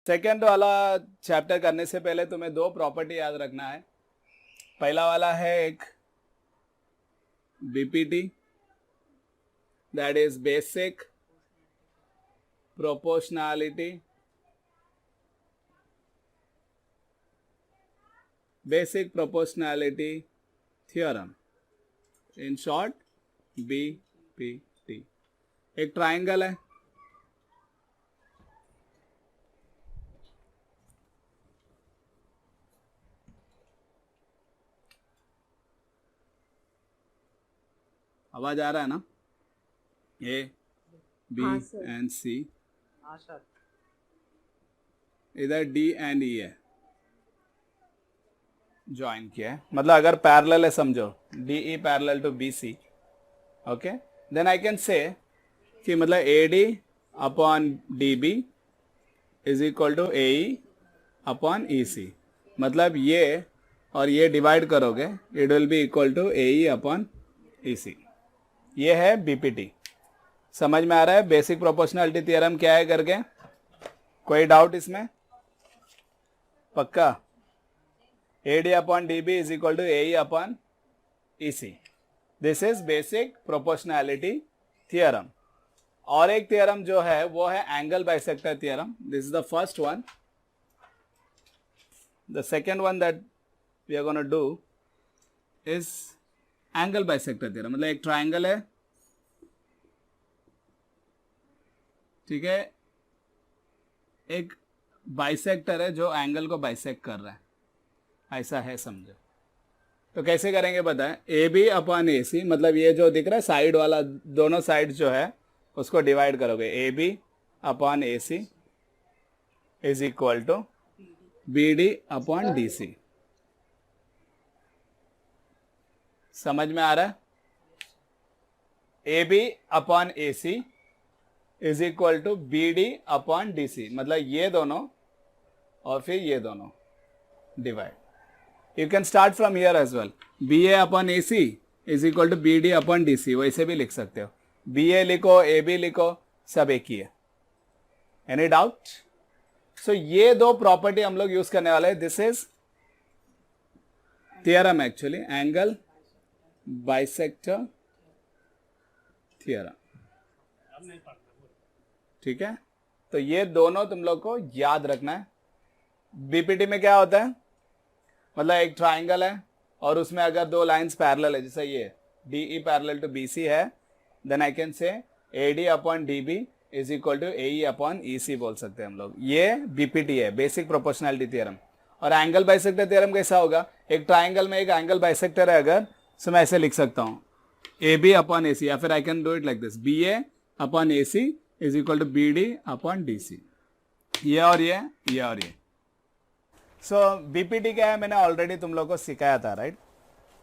Second वाला chapter करने से पहले तुम्हें दो प्रॉपर्टी याद रखना है। पहला वाला है एक BPT, that is basic proportionality, basic proportionality theorem, in short BPT. एक ट्राइंगल है, आवाज आ रहा है ना? ए बी एंड सी, इधर डी एंड ई है, ज्वाइन किया है, मतलब अगर पैरेलल है समझो, D E parallel to B C, okay, then I can say कि मतलब A D upon D B is equal to A E upon E C, मतलब ये और ये डिवाइड करोगे, it will be equal to A E upon E C. ये है BPT. समझ में आ रहा है बेसिक प्रोपोर्शनैलिटी थ्योरम क्या है करके? कोई डाउट इसमें? पक्का? A D upon D B is equal to A E upon E C, this is basic proportionality theorem. और एक थ्योरम जो है वो है angle bisector theorem, this is the first one. The second one that we are gonna do is angle bisector theorem. मतलब एक triangle है, ठीक है, एक बाइसेक्टर है जो एंगल को बाइसेक्ट कर रहा है, ऐसा है समझो। तो कैसे करेंगे बताएं? ए बी अपॉन ए सी, मतलब ये जो दिख रहा है साइड वाला, दोनों साइड जो है उसको डिवाइड करोगे, A B upon A C is equal to B D upon D C. समझ में आ रहा है? A B upon A C is equal to B D upon D C, मतलब ये दोनों और फिर ये दोनों divide. You can start from here as well, B A upon A C is equal to B D upon D C, वैसे भी लिख सकते हो। बी ए लिखो, ए बी लिखो, सब एक ही है। Any doubt? सो ये दो प्रॉपर्टी हम लोग यूज करने वाले हैं। This is theorem actually, angle bisector theorem, ठीक है? तो ये दोनों तुम लोग को याद रखना है। बीपीटी में क्या होता है? मतलब एक ट्राइंगल है और उसमें अगर दो लाइंस पैरेलल है, जैसे ये D E parallel to B C है, then I can say A D upon D B is equal to A E upon E C बोल सकते हैं हम लोग। ये बीपीटी है, बेसिक प्रोपोर्शनैलिटी थ्योरम। और एंगल बाइसेक्टर थ्योरम कैसा होगा? एक ट्राइंगल में एक एंगल बाइसेक्टर है अगर, तो मैं ऐसे लिख सकता हूँ ए बी अपॉन ए सी, या फिर I can do it like this, B A upon A C is equal to B D upon D C. ये और ये और ये। सो बीपीटी क्या है मैंने ऑलरेडी तुम लोग को सिखाया था, राइट?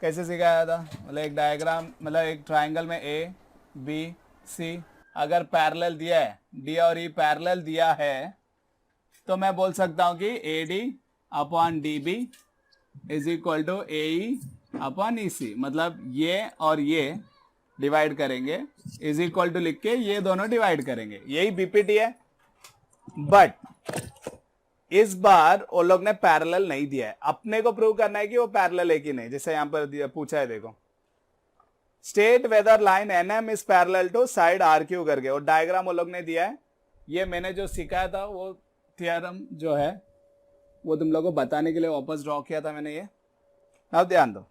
कैसे सिखाया था? मतलब एक डायग्राम, मतलब एक ट्राइंगल में ए बी सी अगर पैरेलल दिया है, डी और ई पैरेलल दिया है, तो मैं बोल सकता हूँ कि A D upon D B is equal to A E upon E C, मतलब ये और ये डिवाइड करेंगे, इज इक्वल टू लिख के ये दोनों डिवाइड करेंगे। यही बीपीटी है। बट इस बार वो लोग ने पैरेलल नहीं दिया है, अपने को प्रूव करना है कि वो पैरेलल है कि नहीं। जैसे यहां पर पूछा है, देखो, state whether line N M is parallel to side R Q करके, और डायग्राम वो लोग ने दिया है। ये मैंने जो सिखाया था वो थ्योरम जो है वो तुम लोग को बताने के लिए वापस ड्रॉ किया था मैंने ये। अब ध्यान दो।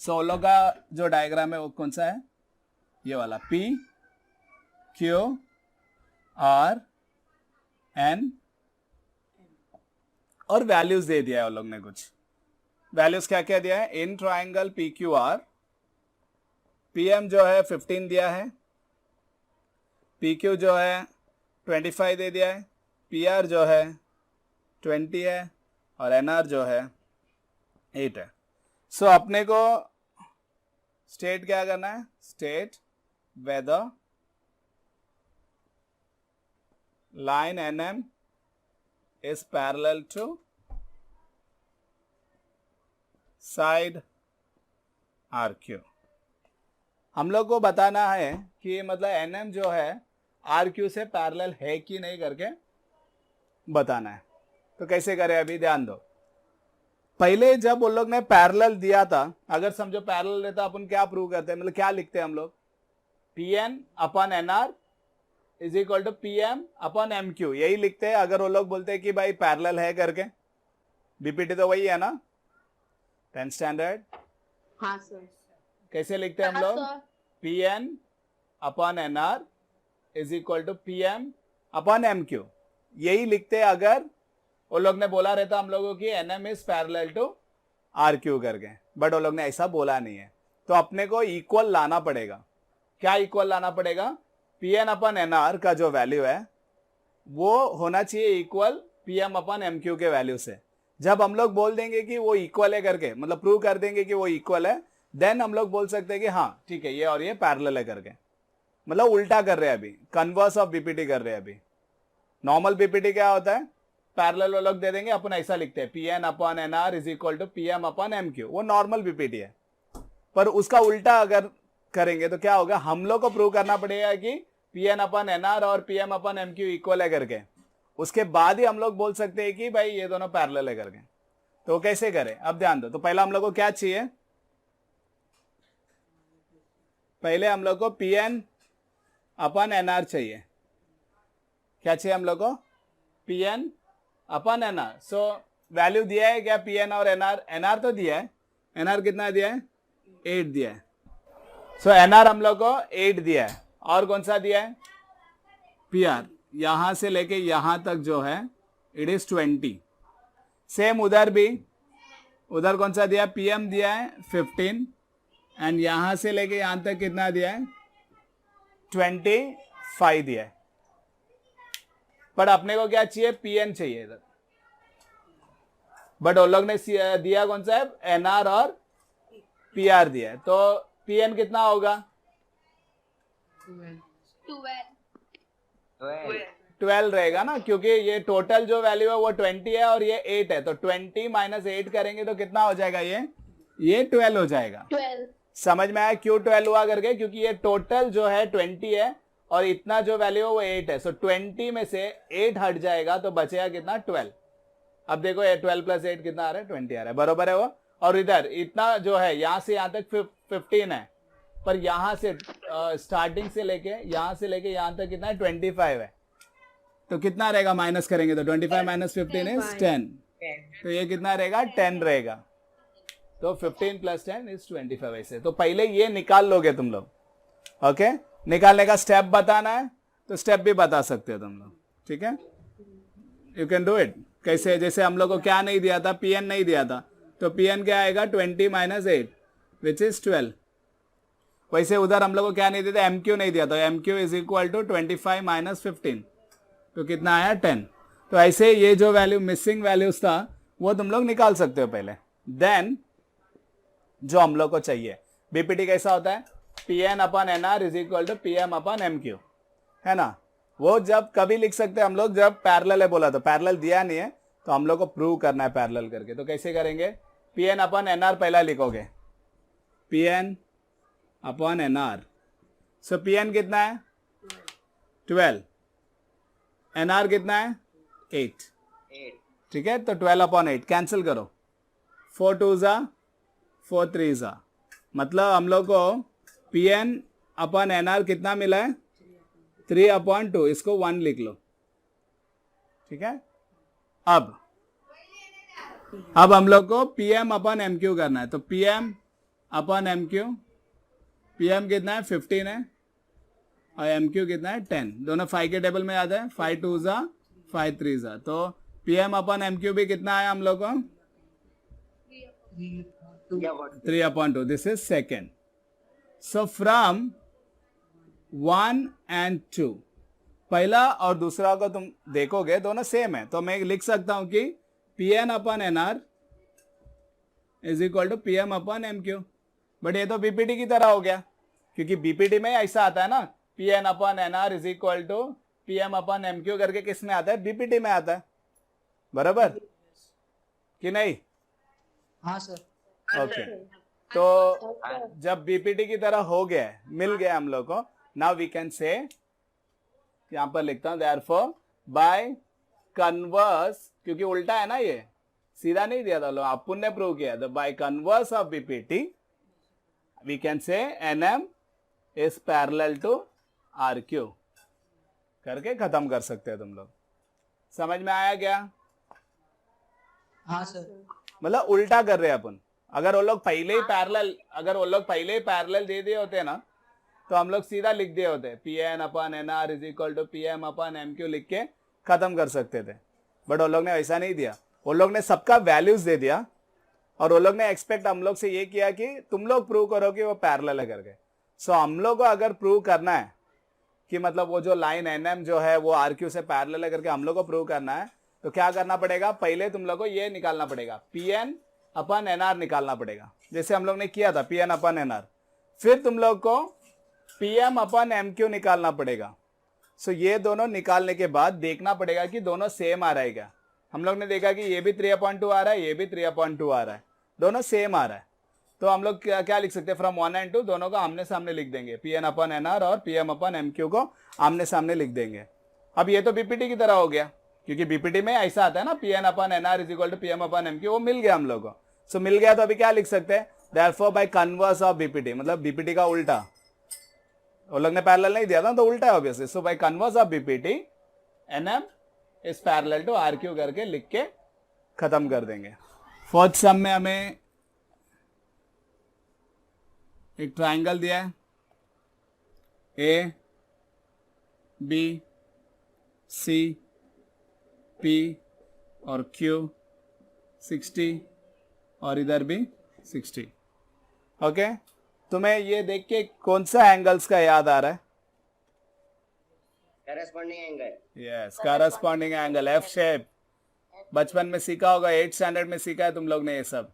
सो वो लोग का जो डायग्राम है वो कौन सा है? ये वाला, पी क्यू आर एन, और वैल्यूज दे दिया है वो लोग ने। कुछ वैल्यूज क्या क्या दिया है? In triangle P Q R, P M जो है 15 दिया है, पी क्यू जो है 25 दे दिया है, पी आर जो है 20 है, और एन आर जो है 8 है। सो अपने को स्टेट क्या करना है? State whether line N M is parallel to side RQ। हम लोग को बताना है कि मतलब NM जो है RQ से पैरेलल है कि नहीं करके बताना है। तो कैसे करें अभी ध्यान दो। पहले जब उन लोग ने पैरेलल दिया था, अगर समझो पैरेलल रहता अपन क्या प्रूव करते हैं, मतलब क्या लिखते हैं हम लोग, P N upon N R is equal to P M upon M Q, यही लिखते हैं अगर वो लोग बोलते हैं कि भाई पैरेलल है करके। बीपीटी तो वही है ना 10th स्टैंडर्ड। हाँ सर। कैसे लिखते हैं हम लोग, P N upon N R is equal to P M upon M Q, यही लिखते हैं अगर वो लोग ने बोला रहता हम लोगों की N M is parallel to R Q करके, बट वो लोग ने ऐसा बोला नहीं है। तो अपने को इक्वल लाना पड़ेगा। क्या इक्वल लाना पड़ेगा, P N upon N R का जो वैल्यू है वो होना चाहिए equal P M upon M Q के वैल्यू से। जब हम लोग बोल देंगे कि वो इक्वल है करके, मतलब प्रूव कर देंगे कि वो इक्वल है, देन हम लोग बोल सकते हैं कि हाँ ठीक है ये और ये पैरेलल है करके। मतलब उल्टा कर रहे हैं अभी, कन्वर्स ऑफ बीपीटी कर रहे हैं अभी। नॉर्मल बीपीटी क्या होता है, पैरेलल वो लोग दे देंगे, अपन ऐसा लिखते हैं P N upon N R is equal to P M upon M Q, वो नॉर्मल बीपीटी है। पर उसका उल्टा अगर करेंगे तो क्या होगा, हम लोग को प्रूव करना पड़ेगा कि P N upon N R और P M upon M Q equal है करके, उसके बाद ही हम लोग बोल सकते हैं कि भाई ये दोनों पैरेलल है करके। तो कैसे करें अब ध्यान दो। तो पहला हम लोग को क्या चाहिए, पहले हम लोग को P N upon N are चाहिए। क्या चाहिए हम लोग को, P N upon N are. So value दिया है क्या पी एन और एन आर, एन आर तो दिया है, एन आर कितना दिया है 8 दिया है। सो एन आर हम लोग को 8 दिया है, और कौन सा दिया है पी आर, यहां से लेके यहां तक जो है इट इज 20। सेम उधर भी, उधर कौन सा दिया, पी एम दिया है 15, एंड यहां से लेके यहां तक कितना दिया है 25 दिया है। पर अपने को क्या चाहिए, पी एन चाहिए इधर, बट वो लोग ने दिया कौन सा है, एन आर और पी आर दिया है। तो पी एन कितना होगा 12 रहेगा ना, क्योंकि ये टोटल जो वैल्यू है वो 20 है और ये 8 है। तो 20 माइनस 8 करेंगे तो कितना हो जाएगा, ये 12 हो जाएगा। 12। समझ में आया क्यों 12 हुआ करके, क्योंकि ये टोटल जो है 20 है और इतना जो वैल्यू है वो 8 है। सो 20 में से 8 हट जाएगा तो बचेगा कितना 12। अब देखो 12 प्लस 8 कितना आ रहा है 20 आ रहा है, बरोबर है वो। और इधर इतना जो है यहां से यहां तक 15 है, पर यहां से स्टार्टिंग से लेके यहां तक कितना है 25 है। तो कितना रहेगा, माइनस करेंगे तो 25 माइनस 15 इज 10, तो ये कितना रहेगा 10 रहेगा। तो 15 प्लस 10 इज 25 ऐसे। तो पहले ये निकाल लोगे तुम लोग, ओके। निकालने का स्टेप बताना है तो स्टेप भी बता सकते हो तुम लोग, ठीक है, यू कैन डू इट। कैसे, जैसे हम लोग को क्या नहीं दिया था, पी एन नहीं दिया था, तो पी एन क्या आएगा 20 माइनस 8 विच इज 12। वैसे उधर हम लोग को क्या नहीं दिया था, एम क्यू नहीं दिया था, M Q is equal to 25 minus 15, तो कितना आया 10। तो ऐसे ये जो वैल्यू मिसिंग वैल्यूज था वो तुम लोग निकाल सकते हो पहले। देन जो हम लोग को चाहिए, बीपीटी कैसा होता है, P N upon N R is equal to P M upon M Q, है ना। वो जब कभी लिख सकते हैं हम लोग, जब पैरेलल है बोला, तो पैरेलल दिया नहीं है तो हम लोग को प्रूव करना है पैरेलल करके। तो कैसे करेंगे, P N upon N are पहला लिखोगे, P N upon N are. So P N कितना है 12, एन आर कितना है 8, ठीक है। तो 12 अपॉन 8 कैंसिल करो, 4 2 जा 4 3 जा, मतलब हम लोग को P N upon N are कितना मिला है 3/2, इसको 1 लिख लो, ठीक है। अब हम लोग को P M upon M Q करना है, तो P M upon M Q, P M कितना है 15 है और एम क्यू कितना है 10, दोनों 5 के टेबल में याद है, 5 2 जा 5 3 जा। तो P M upon M Q भी कितना आया हम लोग को 3/2, this is second. So from 1 and 2, पहला और दूसरा को तुम देखोगे दोनों सेम है, तो मैं लिख सकता हूं कि P N upon N R is equal to P M upon M Q. But ये तो बीपीटी की तरह हो गया, क्योंकि बीपीटी में ऐसा आता है ना, P N upon N R is equal to P M upon M Q करके किस में आता है, बीपीटी में आता है, बराबर कि नहीं। हाँ सर। ओके, तो जब बीपीटी की तरह हो गया, मिल गया हम लोग को, नाउ वी कैन से, यहां पर लिखता हूं देयरफॉर बाय कन्वर्स, क्योंकि उल्टा है ना, ये सीधा नहीं दिया था, अपन ने प्रूव किया, तो by converse of BPT we can say NM is parallel to RQ करके खत्म कर सकते हैं तुम लोग। समझ में आया क्या? हाँ सर। मतलब उल्टा कर रहे हैं अपन। अगर वो लोग पहले ही पैरेलल दे दिए होते ना, तो हम लोग सीधा लिख दिए होते P N upon N R is equal to P M upon M Q लिख के खत्म कर सकते थे। बट वो लोग ने वैसा नहीं दिया, वो लोग ने सबका वैल्यूज दे दिया, और वो लोग ने एक्सपेक्ट हम लोग से ये किया कि तुम लोग प्रूव करो कि वो पैरेलल है करके। सो हम लोग को अगर प्रूव करना है कि मतलब वो जो लाइन एन एम जो है वो आर क्यू से पैरेलल है करके हम लोग को प्रूव करना है, तो क्या करना पड़ेगा, पहले तुम लोग को ये निकालना पड़ेगा, P N upon N R निकालना पड़ेगा, जैसे हम लोग ने किया था P N upon N R. फिर तुम लोग को P M upon M Q निकालना पड़ेगा। सो ये दोनों निकालने के बाद देखना पड़ेगा कि दोनों सेम आ रहा है क्या। हम लोग ने देखा कि ये भी 3/2 आ रहा है, ये भी 3/2 आ रहा है, दोनों सेम आ रहा है। तो हम लोग क्या लिख सकते हैं, फ्रॉम 1 and 2 दोनों को आमने सामने लिख देंगे, P N upon N R और P M upon M Q को आमने सामने लिख देंगे। अब ये तो बीपीटी की तरह हो गया, क्योंकि बीपीटी में ऐसा आता है ना, P N upon N R is equal to P M upon M Q, वो मिल गया हम लोग को। सो मिल गया तो अभी क्या लिख सकते हैं, therefore by converse of BPT, मतलब बीपीटी का उल्टा। वो लोग ने पैरेलल नहीं दिया था तो उल्टा है obviously. So by converse of BPT NM is parallel to RQ करके लिख के खत्म कर देंगे। फोर्थ सम में हमें एक ट्राइंगल दिया है, ए बी सी पी और क्यू 60 और इधर भी 60। ओके, तुम्हें ये देख के कौन सा एंगल्स का याद आ रहा है? Corresponding angle. Yes, corresponding angle, F shape. बचपन में सीखा होगा, 8th स्टैंडर्ड में सीखा है तुम लोग ने ये सब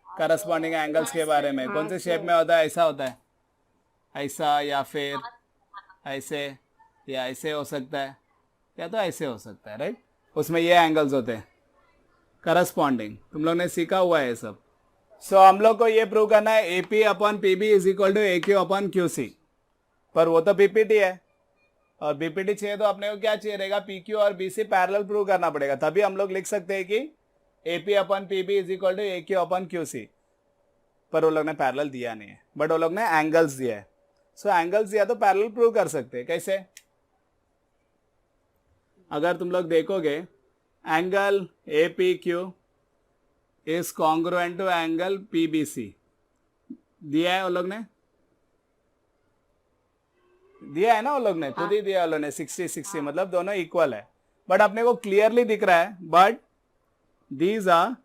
करस्पॉन्डिंग एंगल्स के बारे में। कौन से शेप में होता है? ऐसा होता है, ऐसा, या फिर ऐसे, या ऐसे हो सकता है, या तो ऐसे हो सकता है, राइट। उसमें ये एंगल्स होते हैं करस्पॉन्डिंग, तुम लोग ने सीखा हुआ है ये सब। सो हम लोग को ये प्रूव करना है AP upon PB is equal to AQ upon QC, पर वो तो BPT है, और BPT चाहिए तो अपने को क्या चाहिए रहेगा, PQ और BC पैरेलल प्रूव करना पड़ेगा, तभी हम लोग लिख सकते हैं कि AP upon PB is equal to AQ upon QC। पर वो लोग ने पैरेलल दिया नहीं है, बट वो लोग ने एंगल्स दिया है। सो एंगल्स दिया तो पैरेलल प्रूव कर सकते हैं। कैसे? अगर तुम लोग देखोगे, angle APQ is congruent to angle PBC, दिया है वो लोग ने, दिया है ना वो लोग ने, खुद ही दिया वो लोग ने, 60-60, मतलब दोनों इक्वल है। बट अपने को क्लियरली दिख रहा है, but these are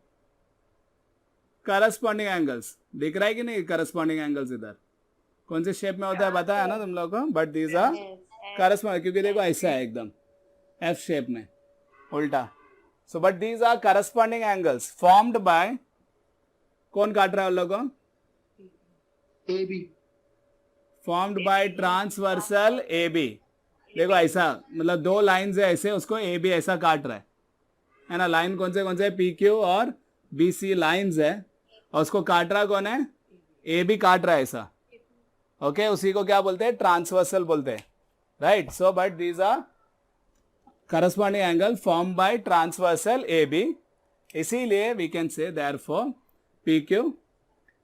corresponding angles. दिख रहा है कि नहीं करस्पॉन्डिंग एंगल्स? इधर कौन से शेप में होता है बताया ना तुम लोग को, बट दीज आर करस्पॉन्डिंग, क्योंकि देखो ऐसा है एकदम एफ शेप में उल्टा। So but these are corresponding angles formed by, कौन काट रहा है उन लोगों को? A B. Formed by transversal AB। देखो ऐसा, मतलब दो लाइंस है ऐसे, उसको AB ऐसा काट रहा है ना। लाइन कौन से PQ और BC लाइंस है, और उसको काट रहा कौन है? AB काट रहा है ऐसा। ओके, उसी को क्या बोलते हैं? ट्रांसवर्सल बोलते हैं, right. So but these are corresponding angle form by transversal AB, इसीलिए we can say therefore PQ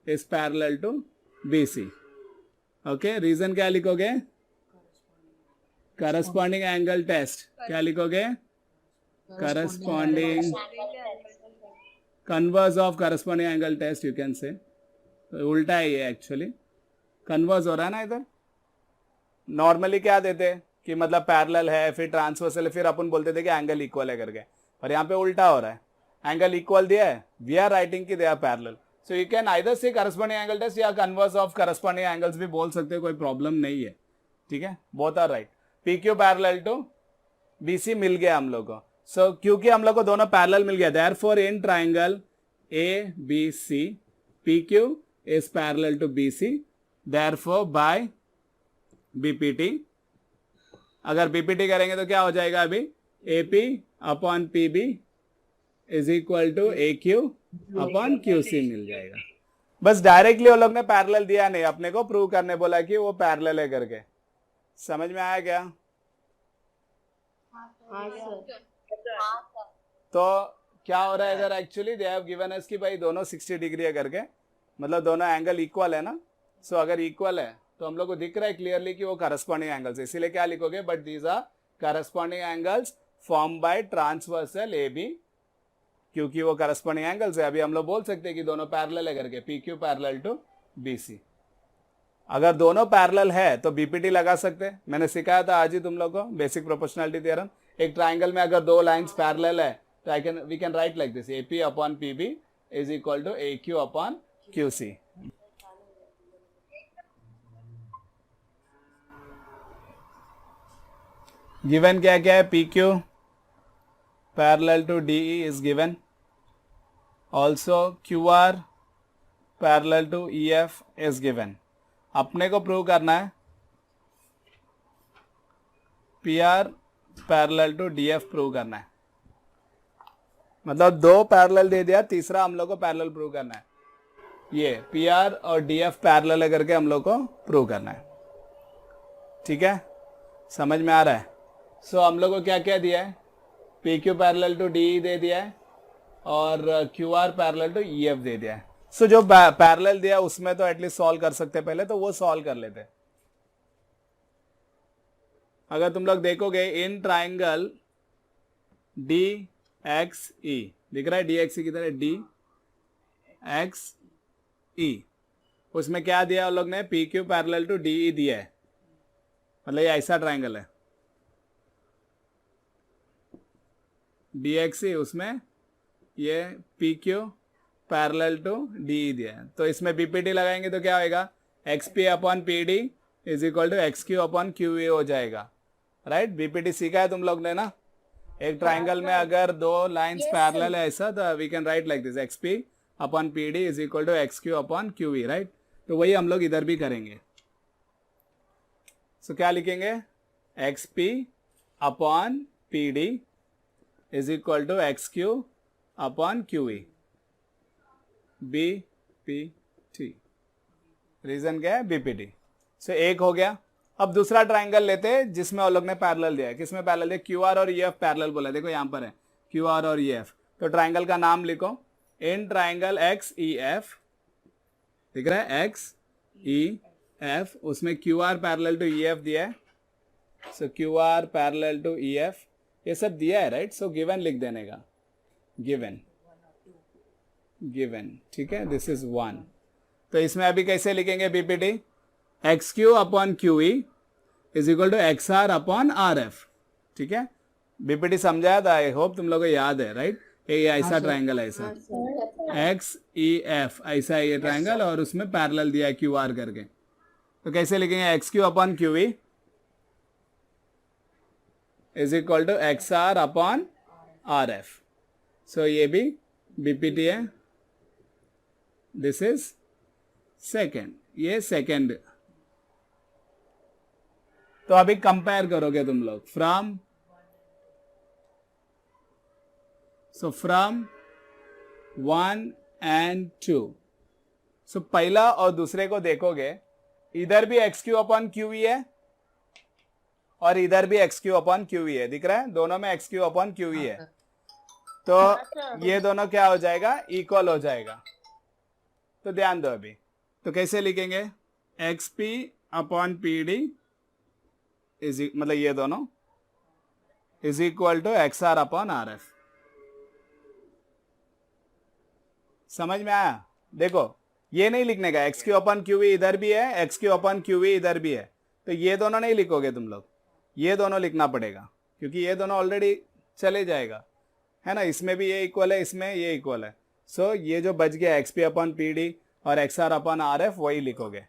is parallel to BC। Okay, reason क्या लिखोगे? Corresponding angle test. क्या लिखोगे? Corresponding, converse of corresponding angle test you can say. उल्टा है ये, actually converse हो रहा है ना इधर। नॉर्मली क्या देते हैं कि मतलब पैरेलल है, फिर ट्रांसवर्सल है, फिर अपन बोलते थे कि एंगल इक्वल है करके, पर यहाँ पे उल्टा हो रहा है। एंगल इक्वल दिया है, वी आर राइटिंग कि they are parallel. So you can either say corresponding angle test या कन्वर्स ऑफ करस्पॉन्डिंग एंगल्स भी बोल सकते हो, कोई प्रॉब्लम नहीं है, ठीक है। Both are right. PQ parallel to BC मिल गया हम लोग को। सो क्योंकि हम लोग को दोनों पैरेलल मिल गया, therefore in triangle ABC PQ is parallel to BC, therefore by BPT। अगर BPT करेंगे तो क्या हो जाएगा? अभी AP upon PB is equal to AQ upon QC मिल जाएगा। बस डायरेक्टली वो लोग ने पैरेलल दिया नहीं, अपने को प्रूव करने बोला कि वो पैरेलल है करके। समझ में आया क्या? हाँ सर। तो क्या हो रहा है इधर, actually they have given us कि भाई दोनों 60 डिग्री है करके, मतलब दोनों एंगल इक्वल है ना. सो अगर इक्वल है तो हम लोग को दिख रहा है क्लियरली कि वो करस्पॉन्डिंग एंगल्स है, इसीलिए क्या लिखोगे, but these are corresponding angles form by transversal A B, क्योंकि वो करस्पॉन्डिंग एंगल्स है. अभी हम लोग बोल सकते हैं कि दोनों पैरेलल है करके, P Q parallel to B C. अगर दोनों पैरेलल है तो बीपीटी लगा सकते हैं, मैंने सिखाया था आज ही तुम लोग को बेसिक प्रोपोर्शनलिटी थ्योरम. एक ट्राइंगल में अगर दो लाइंस पैरेलल है तो we can write like this, AP upon PB is equal to AQ upon QC. Given क्या क्या है, PQ parallel to DE is given, also QR parallel to EF is given. अपने को प्रूव करना है PR parallel to DF prove करना है, मतलब दो पैरेलल दे दिया, तीसरा हम लोग को पैरेलल प्रूव करना है. ये PR और DF पैरेलल है करके हम लोग को प्रूव करना है. ठीक है, समझ में आ रहा है. सो हम लोग को क्या क्या दिया है, PQ पैरेलल टू DE दे दिया है और QR पैरेलल टू EF दे दिया है. सो जो पैरेलल दिया उसमें तो एटलीस्ट सॉल्व कर सकते, पहले तो वो सॉल्व कर लेते. अगर तुम लोग देखोगे इन ट्राइंगल DXE, दिख रहा है DXE किधर है, DXE, उसमें क्या दिया उन लोग ने, PQ पैरेलल टू DE दिया है, मतलब ये ऐसा ट्राइंगल है DXE, उसमें ये PQ पैरेलल टू DE दिया है. तो इसमें BPT लगाएंगे तो क्या होएगा, XP upon PD is equal to XQ upon QE हो जाएगा. राइट, BPT सीखा है तुम लोग ने ना. एक ट्राइंगल में अगर दो लाइंस पैरेलल है ऐसा, तो we can write like this, XP upon PD is equal to XQ upon QE. Right, तो वही हम लोग इधर भी करेंगे. सो क्या लिखेंगे, XP upon PD is equal to XQ upon QE, BPT. Reason क्या है, BPT. सो एक हो गया. अब दूसरा ट्राइंगल लेते हैं जिसमें वो लोग ने पैरेलल दिया है. किसमें पैरेलल दिया, QR और EF पैरेलल बोला, देखो यहाँ पर है QR और EF. तो ट्राइंगल का नाम लिखो, इन ट्राइंगल XEF, दिख रहा है XEF, उसमें QR पैरेलल टू EF दिया है. सो QR पैरेलल टू EF ये सब दिया है. राइट, सो गिवन लिख देने का, गिवन. ठीक है, दिस इज 1. तो इसमें अभी कैसे लिखेंगे BPT, XQ upon QE is equal to XR upon RF. ठीक है, BPT समझाया था, आई होप तुम लोगों को याद है. राइट, ये ऐसा ट्राइंगल है, ऐसा XEF, ऐसा ये ट्राइंगल, और उसमें पैरेलल दिया है QR करके. तो कैसे लिखेंगे, XQ upon QE is equal to XR upon RF. So ये भी BPT है. दिस इज सेकेंड, ये सेकेंड. तो अभी कंपेयर करोगे तुम लोग from, so from 1 and 2. So पहला और दूसरे को देखोगे, इधर भी XQ अपॉन QE है और इधर भी XQ अपॉन QE है, दिख रहा है, दोनों में XQ अपॉन QE है. तो ये दोनों क्या हो जाएगा, इक्वल हो जाएगा. तो ध्यान दो अभी, तो कैसे लिखेंगे, XP अपॉन PD इज, मतलब ये दोनों is equal to XR upon RF. समझ में आया. देखो ये नहीं लिखने का, XQ अपॉन QE इधर भी है, XQ अपॉन QE इधर भी है, तो ये दोनों नहीं लिखोगे तुम लोग, ये दोनों लिखना पड़ेगा, क्योंकि ये दोनों ऑलरेडी चले जाएगा, है ना. इसमें भी ये इक्वल है, इसमें ये इक्वल है. सो ये जो बच गया XP अपॉन PD और XR अपॉन RF, वही लिखोगे.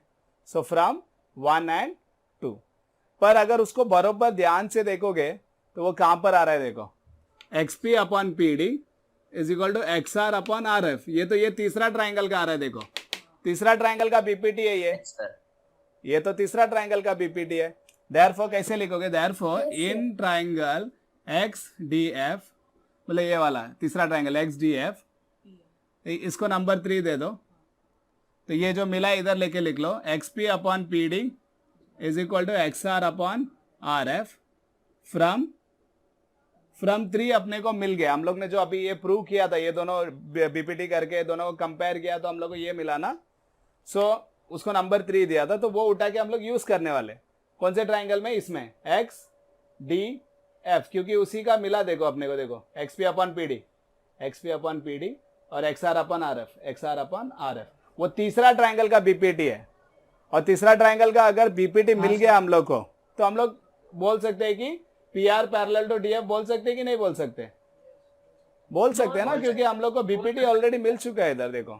सो फ्रॉम 1 and 2. पर अगर उसको बरोबर ध्यान से देखोगे तो वो कहां पर आ रहा है, देखो, XP upon PD is equal to XR upon RF. ये तो ये तीसरा ट्राइंगल का आ रहा है, देखो तीसरा ट्राइंगल का BPT है ये तो तीसरा ट्राइंगल का BPT है. देयरफॉर कैसे लिखोगे, देयरफॉर इन ट्राइंगल XDF, मतलब ये वाला तीसरा ट्राइंगल XDF, इसको नंबर 3 दे दो. तो ये जो मिला इधर लेके लिख लो, XP upon PD is equal to XR upon RF from 3 अपने को मिल गया। हम लोग ने जो अभी ये प्रूव किया था, ये दोनों बीपीटी करके दोनों को कंपेयर किया तो हम लोग को ये मिला ना, सो उसको नंबर 3 दिया था, तो वो उठा के हम लोग यूज करने वाले कौन से ट्राइंगल में, इसमें एक्स डी एफ, क्योंकि उसी का मिला देखो अपने को, देखो एक्सपी अपॉन पीडी और एक्सआर अपन आर एफ, वो तीसरा ट्राइंगल का बीपीटी है। और तीसरा ट्राइंगल का अगर बीपीटी मिल गया हम लोग को, तो हम लोग बोल सकते हैं कि P R parallel to DF बोल सकते हैं कि नहीं बोल सकते? बोल सकते हैं ना, क्योंकि हम लोग को बीपीटी ऑलरेडी मिल चुका है इधर देखो।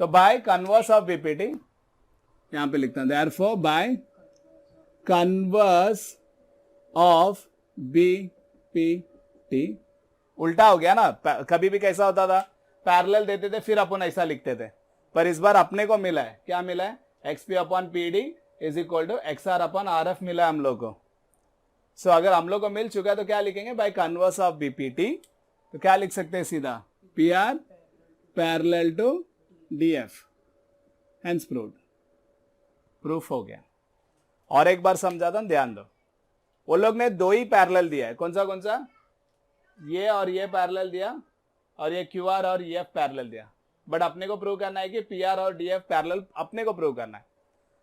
तो बाय कन्वर्स ऑफ बीपीटी, यहां पे लिखता हूं therefore by converse of BPT, उल्टा हो गया ना। कभी भी कैसा होता था, पैरेलल देते थे फिर अपन ऐसा लिखते थे, पर इस बार अपने को मिला है, क्या मिला है, XP upon PD is equal to XR upon RF मिला है हम लोग को। सो अगर हम लोग को मिल चुका है तो क्या लिखेंगे, बाय कन्वर्स ऑफ बीपीटी, तो क्या लिख सकते हैं सीधा, P R parallel to DF, hence proved, proof हो गया। और एक बार समझाता हूं, ध्यान दो। वो लोग ने दो ही पैरेलल दिया है, कौन सा, ये और ये पैरेलल दिया, और ये क्यू आर और एफ पैरेलल दिया, बट अपने को प्रूव करना है कि पी आर और डी एफ पैरेलल अपने को प्रूव करना है।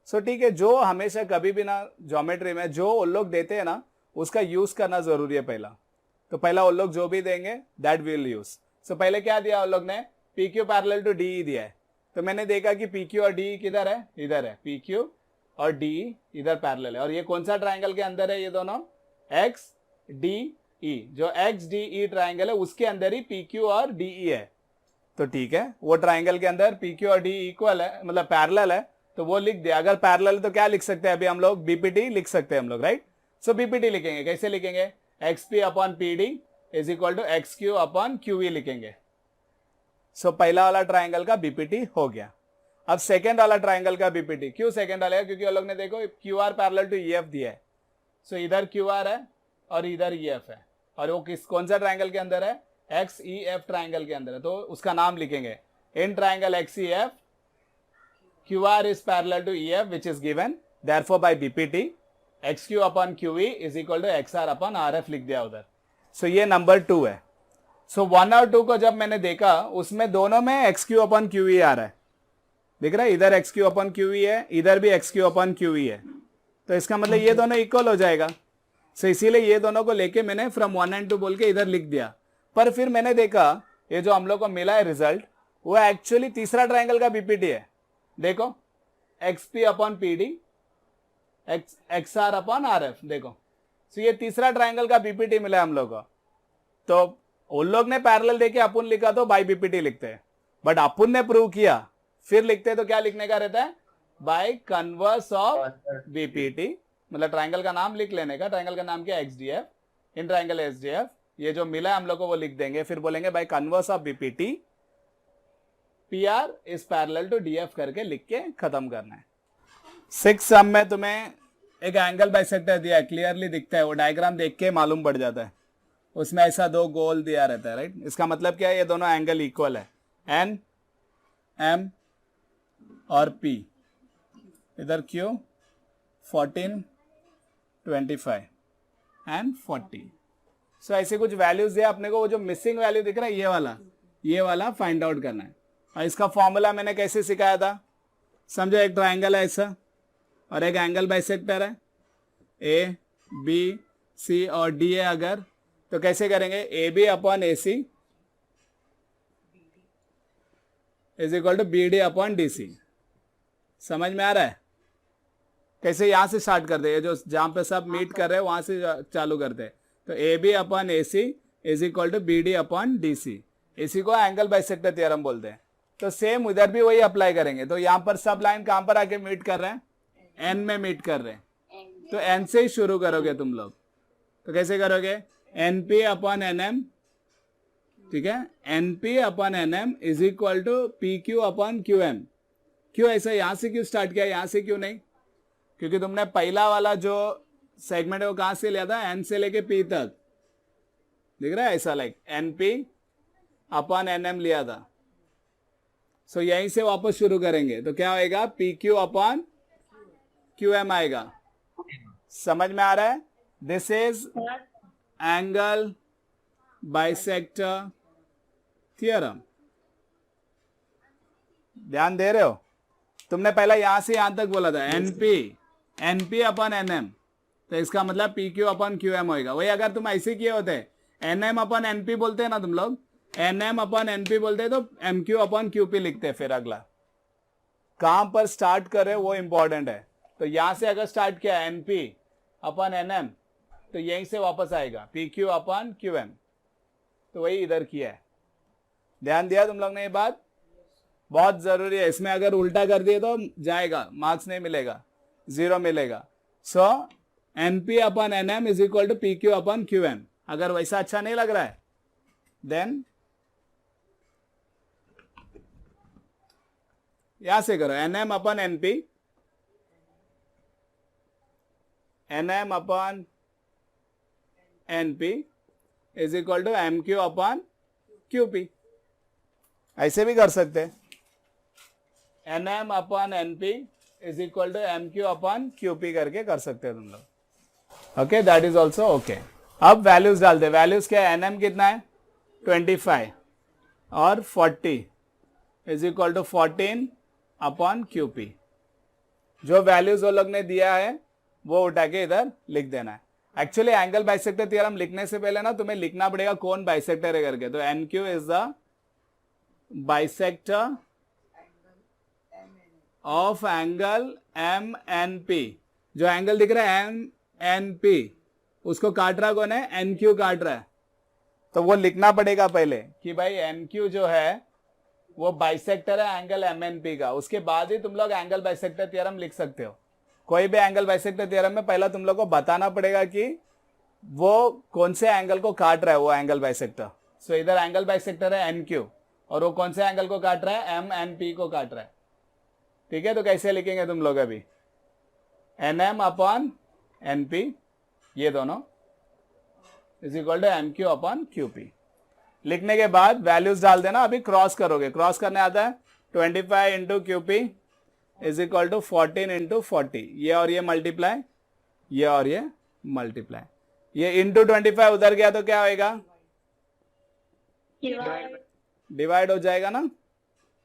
सो ठीक है, जो हमेशा कभी भी ना ज्योमेट्री में जो वो लोग देते हैं ना, उसका यूज करना जरूरी है पहला। तो पहला वो लोग जो भी देंगे दैट विल यूज। सो पहले क्या दिया वो लोग ने, P Q parallel to D दिया है, तो मैंने देखा कि पी क्यू और डी किधर है, इधर है, पी क्यू और डी इधर पैरेलल है, और ये कौन सा ट्राइंगल के अंदर है, ये दोनों एक्स डी ई, जो एक्स डी ई ट्राइंगल है उसके अंदर ही पी क्यू और डी ई है। तो ठीक है, वो ट्राइंगल के अंदर पी क्यू और डी इक्वल है, मतलब पैरेलल है, तो वो लिख दिया। अगर पैरेलल है तो क्या लिख सकते हैं अभी हम लोग, बीपीटी लिख सकते हैं हम लोग, राइट। सो बीपीटी लिखेंगे, कैसे लिखेंगे, XP upon PD is equal to X Q upon QV लिखेंगे। सो पहला वाला ट्राइंगल का बीपीटी हो गया। अब सेकेंड वाला ट्राइंगल का बीपीटी, क्यों सेकेंड वाला है, क्योंकि वो लोग ने देखो Q R parallel to E F दिया है। सो इधर क्यू आर है और इधर ई एफ है, और वो कौन सा ट्राइंगल के अंदर है, एक्स ई एफ ट्राइंगल के अंदर है, तो उसका नाम लिखेंगे in triangle X E F Q R is parallel to E F which is given, therefore by BPT X Q upon Q E is equal to X R upon R F लिख दिया उधर। सो ये number 2 है। सो 1 और 2 को जब मैंने देखा, उसमें दोनों में X Q upon Q E आ रहा है, दिख रहा है, इधर X Q upon Q E है, इधर भी X Q upon Q E है, तो इसका मतलब ये दोनों इक्वल हो जाएगा। सो इसीलिए ये दोनों को लेके मैंने फ्रॉम 1 and 2 बोल के इधर लिख दिया। पर फिर मैंने देखा ये जो हम लोग को मिला है रिजल्ट, वो एक्चुअली तीसरा ट्राइंगल का बीपीटी है। देखो XP upon PD X R upon R F, देखो। सो ये तीसरा ट्राइंगल का बीपीटी मिला है हम लोग को। तो उन लोग ने पैरेलल देके अपन लिखा तो बाय बीपीटी लिखते हैं, बट अपन ने प्रूव किया फिर लिखते हैं तो क्या लिखने का रहता है, बाय कन्वर्स ऑफ बीपीटी, मतलब ट्राइंगल का नाम लिख लेने का, ट्राइंगल का नाम क्या है, एक्सडीएफ, इन ट्राइंगल एसडीएफ, ये जो मिला है हम लोग को वो लिख देंगे, फिर बोलेंगे by converse of BPT P R is parallel to DF करके लिख के खत्म करना है। 6 सम में तुम्हें एक एंगल बाइसेक्टर दिया है, क्लियरली दिखता है, वो डायग्राम देख के मालूम पड़ जाता है, उसमें ऐसा 2 गोल दिया रहता है, राइट। इसका मतलब क्या है, ये दोनों एंगल इक्वल है, एन एम और पी, इधर क्यू 14 25 एंड 40। सो ऐसे कुछ वैल्यूज दिया अपने को, वो जो मिसिंग वैल्यू दिख रहा है ये वाला फाइंड आउट करना है। और इसका फॉर्मूला मैंने कैसे सिखाया था, समझो एक ट्राइंगल है ऐसा और एक एंगल बाइसेक्टर है, ए बी सी और डी है अगर, तो कैसे करेंगे, A B upon A C is equal to B D upon D C. समझ में आ रहा है, कैसे यहां से स्टार्ट करते हैं, जो जहां पे सब मीट कर रहे हैं वहां से चालू करते हैं। तो A B upon A C is equal to B D upon D C, इसी को एंगल बाइसेक्टर थ्योरम बोलते हैं। तो सेम उधर भी वही अप्लाई करेंगे। तो यहाँ पर सब लाइन कहां पर आके मीट कर रहे हैं, एन में मीट कर रहे हैं, तो एन से ही शुरू करोगे तुम लोग। तो कैसे करोगे, N P upon N M, ठीक है, N P upon N M is equal to P Q upon Q M. क्यों ऐसा, यहां से क्यों स्टार्ट किया, यहां से क्यों नहीं, क्योंकि तुमने पहला वाला जो सेगमेंट है वो कहां से लिया था, एन से लेके पी तक, दिख रहा है ऐसा, like N P upon N M लिया था। सो यहीं से वापस शुरू करेंगे, तो क्या होएगा, P Q upon Q M आएगा। समझ में आ रहा है, this is angle bisector theorem. ध्यान दे रहे हो? तुमने पहला यहां से यहां तक बोला था एनपी अपन एनएम, तो इसका मतलब P Q upon Q M होगा। वही अगर तुम ऐसे किए होते एनएम अपन एनपी बोलते हैं ना तुम लोग, एनएम अपन एनपी बोलते हैं तो एम क्यू अपन क्यूपी लिखते हैं। फिर अगला कहां पर स्टार्ट करे वो इंपॉर्टेंट है। तो यहां से अगर स्टार्ट किया एनपी अपन एनएम तो यहीं से वापस आएगा P Q upon Q M, तो वही इधर किया है। ध्यान दिया तुम लोग ने? ये बात बहुत जरूरी है। इसमें अगर उल्टा कर दिए तो जाएगा, मार्क्स नहीं मिलेगा, 0 मिलेगा। So NP upon NM is equal to P Q upon Q M. अगर वैसा अच्छा नहीं लग रहा है देन यहां से करो NM upon NP, NM upon NP is equal to M Q upon QP. ऐसे भी कर सकते हैं, NM upon NP is equal to M Q upon QP करके कर सकते हैं तुम लोग। Okay, that is also okay. अब वैल्यूज डाल दे। वैल्यूज क्या है? एनएम कितना है? 25 और 40 is equal to 14 upon QP. जो वैल्यूज वो लोग ने दिया है वो उठा के इधर लिख देना है। एक्चुअली एंगल बाइसेक्टर थ्योरम लिखने से पहले ना तुम्हें लिखना पड़ेगा कौन बाइसेक्टर है करके। तो N Q is the bisector of angle M N P. जो एंगल दिख रहा है एम एन पी उसको काट रहा कौन है? एन क्यू काट रहा है। तो वो लिखना पड़ेगा पहले कि भाई एन क्यू जो है वो बाइसेक्टर है एंगल एम एन पी का। उसके बाद ही तुम लोग एंगल बाइसेक्टर थ्योरम लिख सकते हो। कोई भी एंगल बाइसेक्टर थ्योरम में पहला तुम लोग को बताना पड़ेगा कि वो कौन से एंगल को काट रहा है वो एंगल बाइसेक्टर। सो इधर एंगल बाइसेक्टर है एन क्यू और वो कौन से एंगल को काट रहा है? एम एन पी को काट रहा है। ठीक है, तो कैसे लिखेंगे तुम लोग? अभी N M upon N P ये दोनों is equal to M Q upon Q P. लिखने के बाद वैल्यूज डाल देना। अभी क्रॉस करोगे, क्रॉस करने आता है 25 into Q P is equal to 14 into 40। ये और ये मल्टीप्लाई, ये और ये मल्टीप्लाई, ये इंटू 25 उधर गया तो क्या होएगा? डिवाइड हो जाएगा ना,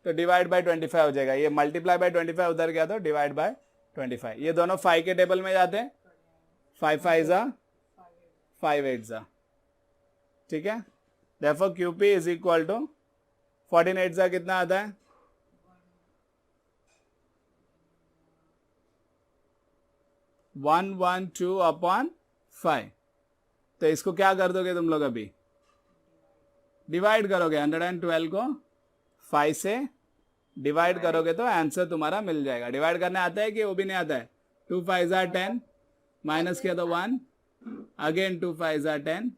तो डिवाइड बाय 25 हो जाएगा। ये मल्टीप्लाई बाय 25 उधर गया तो डिवाइड बाय 25। ये दोनों 5 के टेबल में जाते हैं। 5 5 जा 5 8 जा। ठीक है, therefore QP is equal to 14 8 जा कितना आता है? 112 अपॉन 5। तो इसको क्या कर दोगे तुम लोग? अभी डिवाइड करोगे 112 को 5 से डिवाइड करोगे तो आंसर तुम्हारा मिल जाएगा। डिवाइड करने आता है कि वो भी नहीं आता है? 2 5 जा 10, माइनस किया तो 1, अगेन 2 5 जा 10,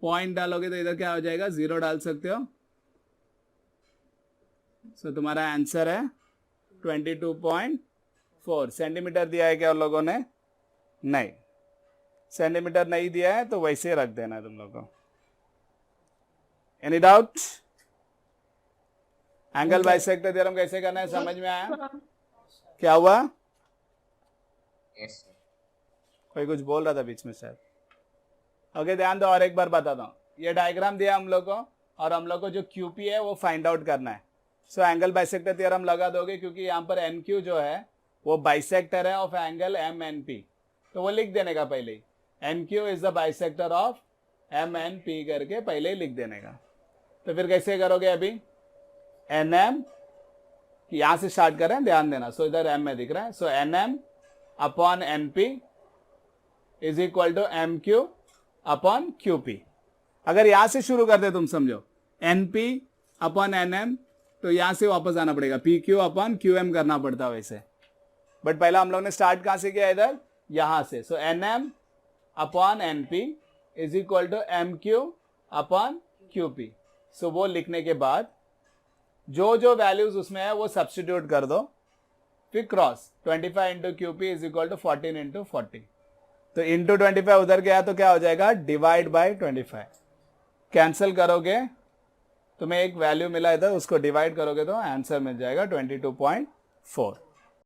पॉइंट डालोगे तो इधर क्या हो जाएगा? 0 डाल सकते हो। सो तुम्हारा आंसर है 22.4 सेंटीमीटर दिया है क्या उन लोगों ने? नहीं, सेंटीमीटर नहीं दिया है तो वैसे रख देना है तुम लोग को। Any doubt? Angle bisector theorem कैसे करना है समझ में आया? क्या हुआ? कोई कुछ बोल रहा था बीच में शायद। ओके, ध्यान दो और एक बार बताता हूं। ये डायग्राम दिया हम लोग को और हम लोग को जो क्यूपी है वो फाइंड आउट करना है। सो एंगल बाइसेक्टर थ्योरम लगा दोगे क्योंकि यहाँ पर एन क्यू जो है वो बाइसेक्टर है of angle M N P. तो वो लिख देने का पहले ही, N Q is the bisector of M N P करके पहले ही लिख देने का। तो फिर कैसे करोगे? अभी एन एम यहां से स्टार्ट कर रहे हैं, ध्यान देना। सो इधर एम में दिख रहा है। So N M upon N P is equal to M Q upon Q P. अगर यहां से शुरू कर दे तुम समझो N P upon N M, तो यहां से वापस आना पड़ेगा, P Q upon Q M करना पड़ता है वैसे। बट पहला हम लोग ने स्टार्ट कहां से किया? इधर यहां से। So N M upon N P is equal to M Q upon Q P. So वो लिखने के बाद जो जो वैल्यूज उसमें है वो सब्स्टिट्यूट कर दो, फिर cross 25 into Q P is equal to 14 into 40। तो इंटू 25 उधर गया तो क्या हो जाएगा? Divide by 25। कैंसिल करोगे तुम्हें एक वैल्यू मिला इधर, उसको डिवाइड करोगे तो आंसर मिल जाएगा 22.4।